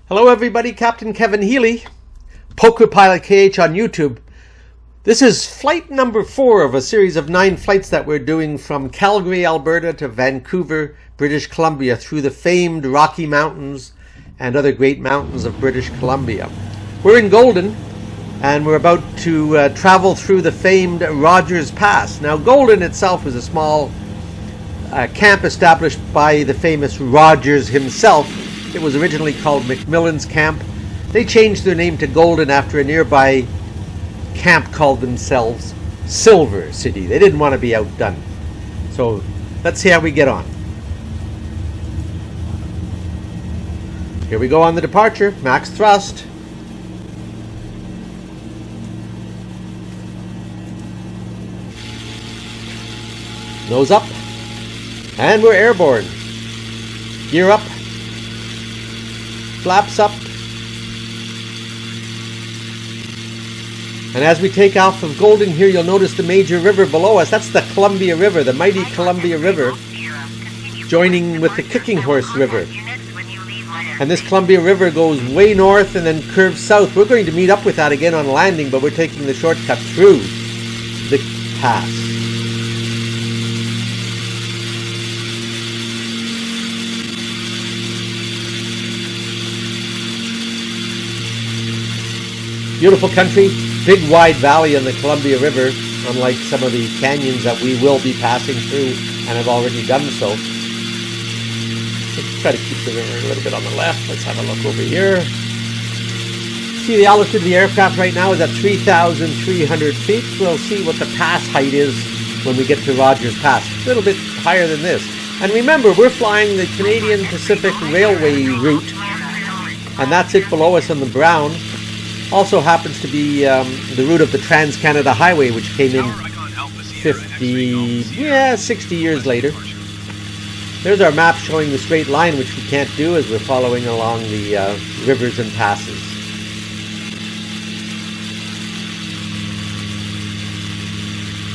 Hello everybody, Captain Kevin Healy, PokerPioltKH on YouTube. This is flight number 4 of a series of 9 flights that we're doing from Calgary, Alberta to Vancouver, British Columbia through the famed Rocky Mountains and other great mountains of British Columbia. We're in Golden and we're about to travel through the famed Rogers Pass. Now Golden itself was a small camp established by the famous Rogers himself. It was originally called Macmillan's Camp. They changed their name to Golden after a nearby camp called themselves Silver City. They didn't want to be outdone. So let's see how we get on. Here we go on the departure. Max thrust. Nose up. And we're airborne. Gear up. Flaps up. And as we take off of Golden here, you'll notice the major river below us. That's the Columbia River, the mighty Columbia River, joining with the Kicking Horse River. And this Columbia River goes way north and then curves south. We're going to meet up with that again on landing, but we're taking the shortcut through the pass. Beautiful country, big wide valley on the Columbia River, unlike some of the canyons that we will be passing through and have already done so. Let's try to keep the river a little bit on the left. Let's have a look over here. See, the altitude of the aircraft right now is at 3,300 feet. We'll see what the pass height is when we get to Rogers Pass. A little bit higher than this. And remember, we're flying the Canadian Pacific Railway route, and that's it below us on the brown. Also happens to be the route of the Trans-Canada Highway, which came in 60 years later. There's our map showing the straight line, which we can't do as we're following along the rivers and passes.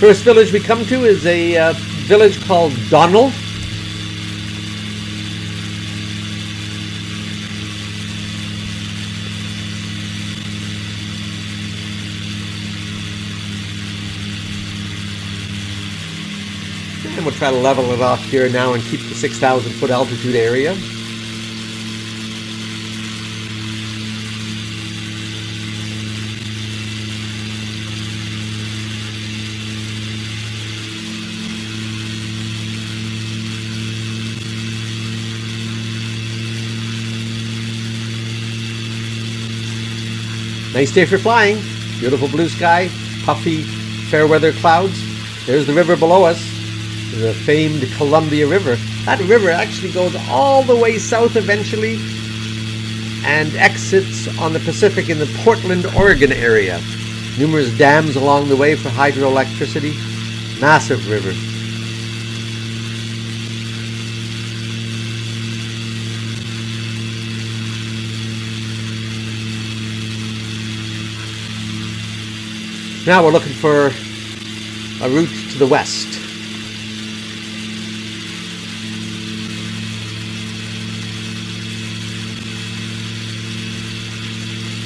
First village we come to is a village called Donald. And we'll try to level it off here now and keep the 6,000 foot altitude area. Nice day for flying. Beautiful blue sky, puffy fair weather clouds. There's the river below us. The famed Columbia River. That river actually goes all the way south eventually and exits on the Pacific in the Portland, Oregon area. Numerous dams along the way for hydroelectricity. Massive river. Now we're looking for a route to the west.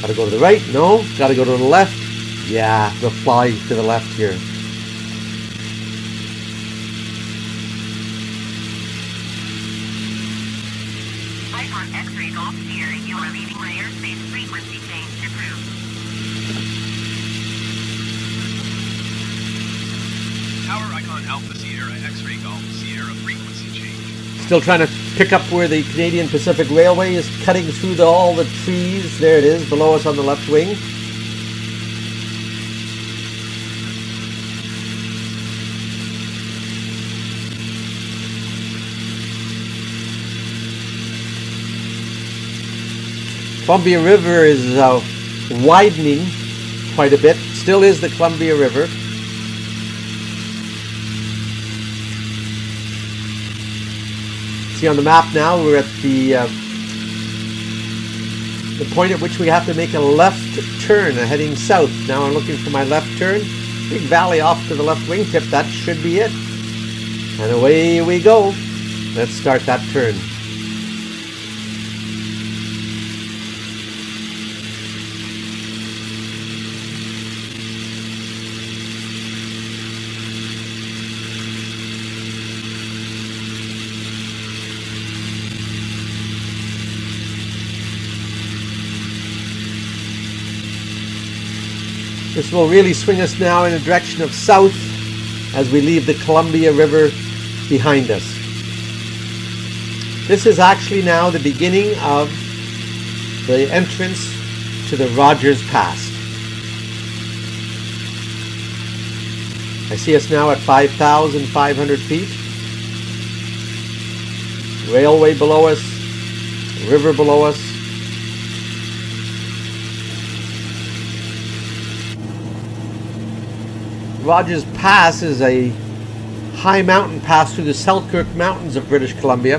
Gotta go to the right? No. Gotta go to the left? Yeah, we'll fly to the left here. Icon X-ray Golf Sierra, you are leaving my airspace frequency change approved. Tower Icon Alpha Sierra X-ray Golf Sierra frequency change. Still trying to pick up where the Canadian Pacific Railway is cutting through all the trees. There it is, below us on the left wing. Columbia River is widening quite a bit. Still is the Columbia River. See on the map now, we're at the point at which we have to make a left turn, heading south. Now I'm looking for my left turn. Big valley off to the left wingtip. That should be it. And away we go. Let's start that turn. This will really swing us now in a direction of south as we leave the Columbia River behind us. This is actually now the beginning of the entrance to the Rogers Pass. I see us now at 5,500 feet. Railway below us, river below us. Rogers Pass is a high mountain pass through the Selkirk Mountains of British Columbia,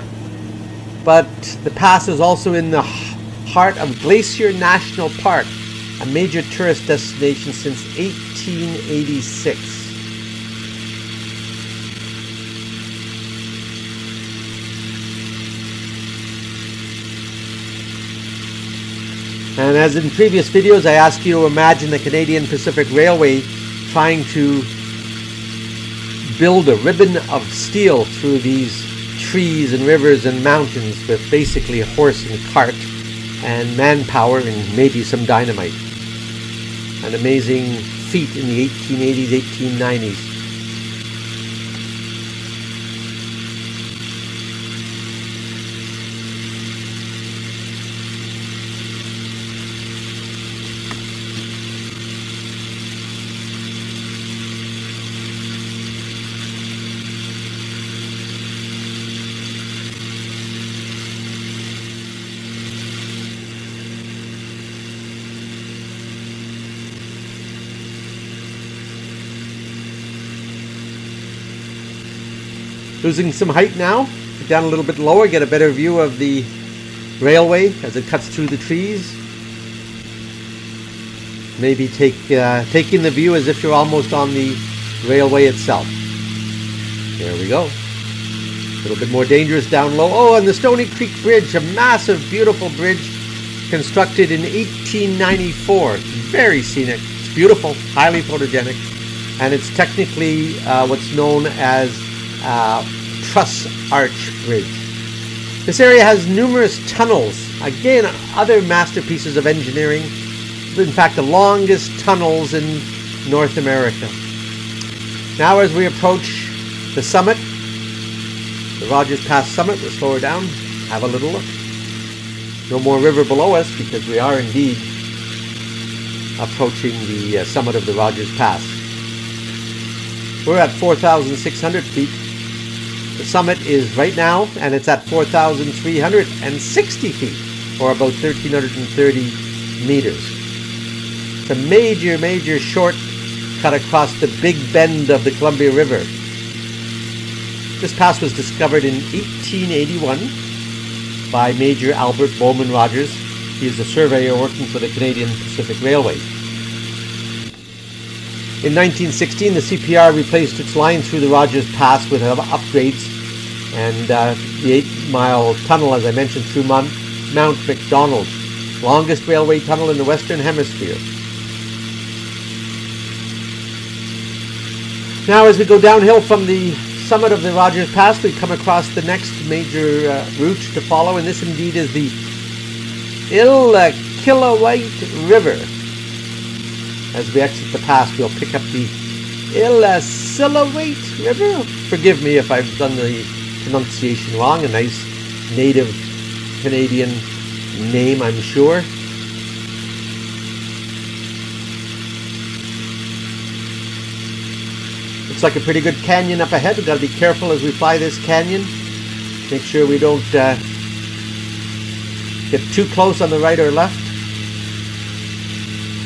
but the pass is also in the heart of Glacier National Park, a major tourist destination since 1886. And as in previous videos, I ask you to imagine the Canadian Pacific Railway trying to build a ribbon of steel through these trees and rivers and mountains with basically a horse and cart and manpower and maybe some dynamite. An amazing feat in the 1880s, 1890s. Losing some height now, get down a little bit lower, get a better view of the railway as it cuts through the trees. Maybe taking the view as if you're almost on the railway itself. There we go. A little bit more dangerous down low. Oh, and the Stoney Creek Bridge, a massive, beautiful bridge constructed in 1894. Very scenic. It's beautiful, highly photogenic, and it's technically what's known as Truss Arch Bridge. This area has numerous tunnels. Again, other masterpieces of engineering. In fact, the longest tunnels in North America. Now as we approach the summit, the Rogers Pass summit, we'll slow her down, have a little look. No more river below us because we are indeed approaching the summit of the Rogers Pass. We're at 4,600 feet. The summit is right now, and it's at 4,360 feet, or about 1,330 meters. It's a major, major shortcut across the big bend of the Columbia River. This pass was discovered in 1881 by Major Albert Bowman Rogers. He is a surveyor working for the Canadian Pacific Railway. In 1916, the CPR replaced its line through the Rogers Pass with upgrades, and the 8-mile tunnel, as I mentioned, through Mount Macdonald, longest railway tunnel in the Western Hemisphere. Now, as we go downhill from the summit of the Rogers Pass, we come across the next major route to follow, and this indeed is the Illakilawite River. As we exit the pass, we'll pick up the Illakilawite River. Forgive me if I've done the pronunciation wrong. A nice native Canadian name, I'm sure. Looks like a pretty good canyon up ahead. We've got to be careful as we fly this canyon. Make sure we don't get too close on the right or left.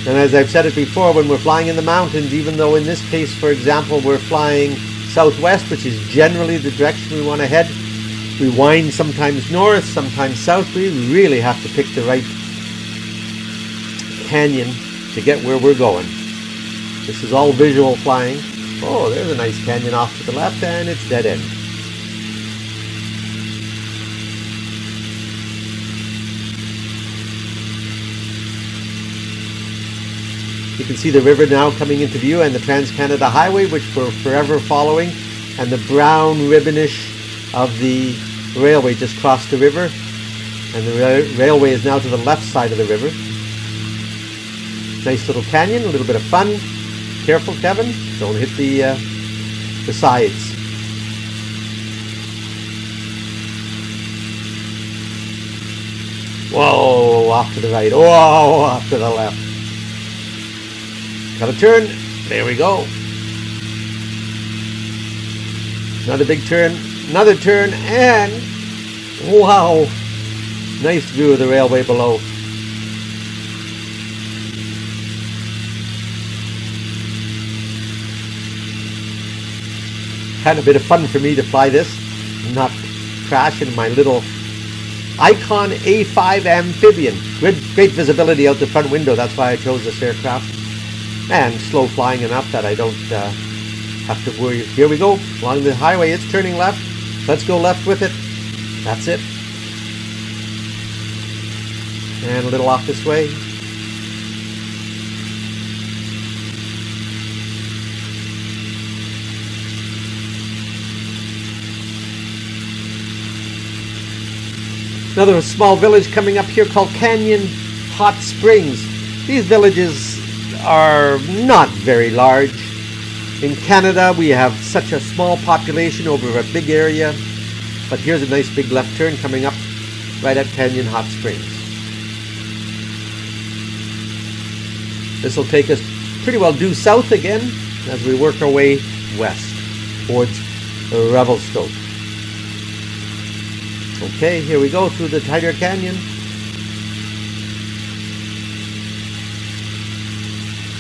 And as I've said it before, when we're flying in the mountains, even though in this case, for example, we're flying southwest, which is generally the direction we want to head, we wind sometimes north, sometimes south. We really have to pick the right canyon to get where we're going. This is all visual flying. Oh, there's a nice canyon off to the left, and it's dead end. You can see the river now coming into view, and the Trans-Canada Highway, which we're forever following, and the brown ribbonish of the railway just crossed the river, and the railway is now to the left side of the river. Nice little canyon, a little bit of fun. Careful, Kevin. Don't hit the sides. Whoa, off to the right. Whoa, off to the left. Got a turn. There we go. Another big turn. Another turn. And wow. Nice view of the railway below. Kind of a bit of fun for me to fly this. Not crash in my little Icon A5 amphibian. Great visibility out the front window. That's why I chose this aircraft. And slow flying enough that I don't have to worry. Here we go. Along the highway. It's turning left. Let's go left with it. That's it. And a little off this way. Another small village coming up here called Canyon Hot Springs. These villages are not very large. In Canada, we have such a small population over a big area. But here's a nice big left turn coming up right at Canyon Hot Springs. This will take us pretty well due south again as we work our way west towards Revelstoke. Okay, here we go through the tighter canyon.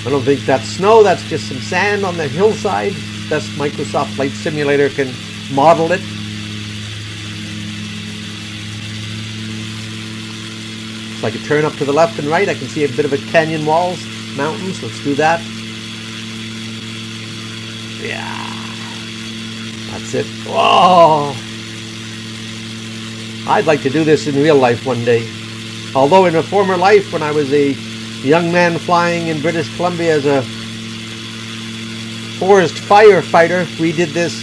I don't think that's snow, that's just some sand on the hillside. Best Microsoft Flight Simulator can model it. It's like a turn up to the left and right. I can see a bit of a canyon walls, mountains. Let's do that. Yeah. That's it. Whoa! I'd like to do this in real life one day. Although in a former life, when I was a young man flying in British Columbia as a forest firefighter, we did this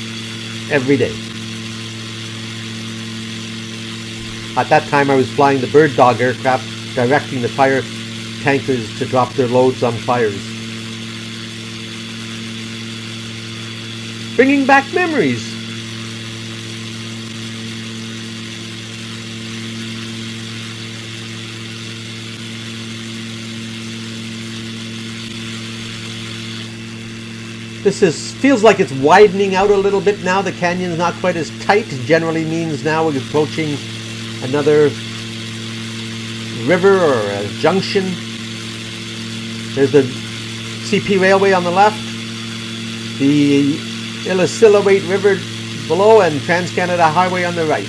every day. At that time, I was flying the Bird Dog aircraft, directing the fire tankers to drop their loads on fires. Bringing back memories. This feels like it's widening out a little bit now. The canyon's not quite as tight. It generally means now we're approaching another river or a junction. There's the CP Railway on the left, the Illecillewaet River below, and Trans-Canada Highway on the right.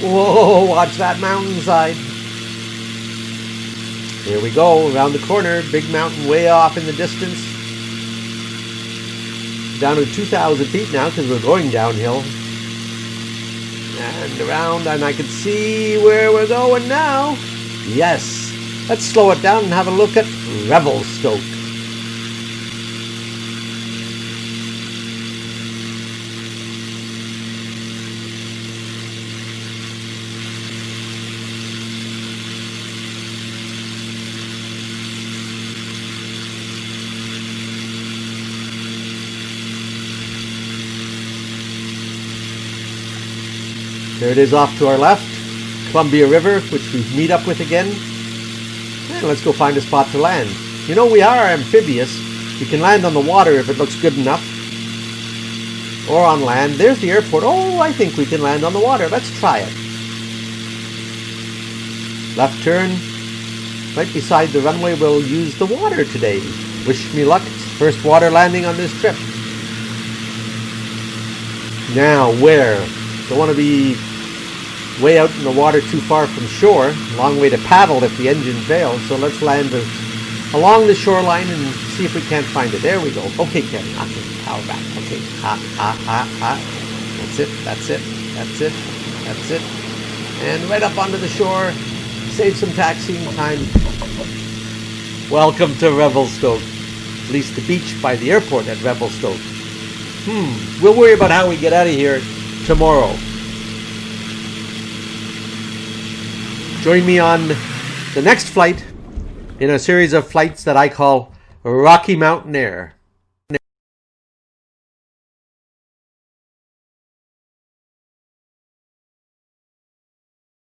Whoa, watch that mountainside. Here we go, around the corner, big mountain way off in the distance. Down to 2,000 feet now because we're going downhill. And around, and I can see where we're going now. Yes. Let's slow it down and have a look at Revelstoke. There it is off to our left, Columbia River, which we meet up with again. And let's go find a spot to land. You know, we are amphibious. We can land on the water if it looks good enough. Or on land. There's the airport. Oh, I think we can land on the water. Let's try it. Left turn. Right beside the runway, we'll use the water today. Wish me luck. It's the first water landing on this trip. Now, where? Don't want to be way out in the water too far from shore. Long way to paddle if the engine fails. So let's land along the shoreline and see if we can't find it. There we go. Okay, Kevin. Okay, power back. Okay. That's it. That's it. That's it. That's it. And right up onto the shore. Save some taxiing time. Welcome to Revelstoke. At least the beach by the airport at Revelstoke. We'll worry about how we get out of here tomorrow. Join me on the next flight in a series of flights that I call Rocky Mountain Air.